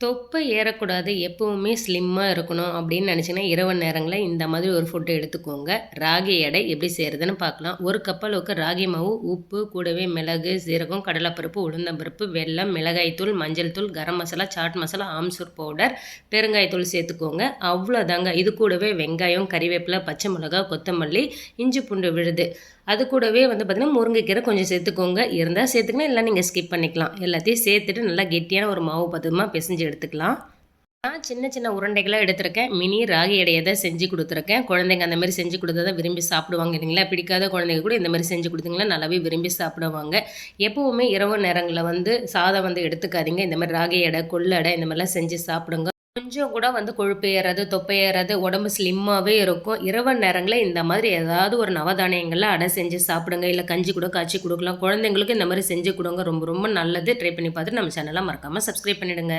தொப்பை ஏறக்கூடாது, எப்பவுமே ஸ்லிம்மாக இருக்கணும் அப்படின்னு நினச்சிங்கன்னா, இரவு நேரங்களில் இந்த மாதிரி ஒரு ஃபுட்டு எடுத்துக்கோங்க. ராகி எடை எப்படி செய்கிறதுன்னு பார்க்கலாம். ஒரு கப் அளவுக்கு ராகி மாவு, உப்பு, கூடவே மிளகு, சீரகம், கடலைப்பருப்பு, உளுந்தம்பருப்பு, வெல்லம், மிளகாய்த்தூள், மஞ்சள் தூள், கரம் மசாலா, சாட் மசாலா, ஆம்சூர் பவுடர், பெருங்காயத்தூள் சேர்த்துக்கோங்க. அவ்வளோதாங்க. இது கூடவே வெங்காயம், கறிவேப்பிலை, பச்சை மிளகா, கொத்தமல்லி, இஞ்சி பூண்டு விழுது. அது கூடவே பார்த்திங்கன்னா முருங்கைக்கீரை கொஞ்சம் சேர்த்துக்கோங்க. இருந்தால் சேர்த்துக்கலாம், இல்லை நீங்கள் ஸ்கிப் பண்ணிக்கலாம். எல்லாத்தையும் சேர்த்துட்டு நல்லா கெட்டியான ஒரு மாவு பதமாக பிசைஞ்சு எடுத்துக்கலாம். நான் சின்ன சின்ன உருண்டைகளாக எடுத்திருக்கேன். மினி ராகி எடையை தான் செஞ்சு கொடுத்துருக்கேன். குழந்தைங்க அந்த மாதிரி செஞ்சு கொடுத்தா தான் விரும்பி சாப்பிடுவாங்க இல்லைங்களா? பிடிக்காத குழந்தைங்க கூட இந்த மாதிரி செஞ்சு கொடுத்தீங்களா நல்லாவே விரும்பி சாப்பிடுவாங்க. எப்போவுமே இரவு நேரங்களில் சாதம் எடுத்துக்காதீங்க. இந்த மாதிரி ராகி எடை, கொள்ளு எடை இந்த மாதிரிலாம் செஞ்சு சாப்பிடுங்க. கொஞ்சம் கூட தொழுப்பு ஏறாது, தொப்பை ஏறாது, உடம்பு ஸ்லிம்மாகவே இருக்கும். இரவு நேரங்களில் இந்த மாதிரி ஏதாவது ஒரு நவதானியங்களில் அடை செஞ்சு சாப்பிடுங்க. இல்லை கஞ்சி கூட காய்ச்சி கொடுக்கலாம். குழந்தைங்களுக்கு இந்த மாதிரி செஞ்சு கொடுங்க. ரொம்ப ரொம்ப நல்லது. ட்ரை பண்ணி பார்த்துட்டு நம்ம சேனலை மறக்காமல் சப்ஸ்கிரைப் பண்ணிவிடுங்க.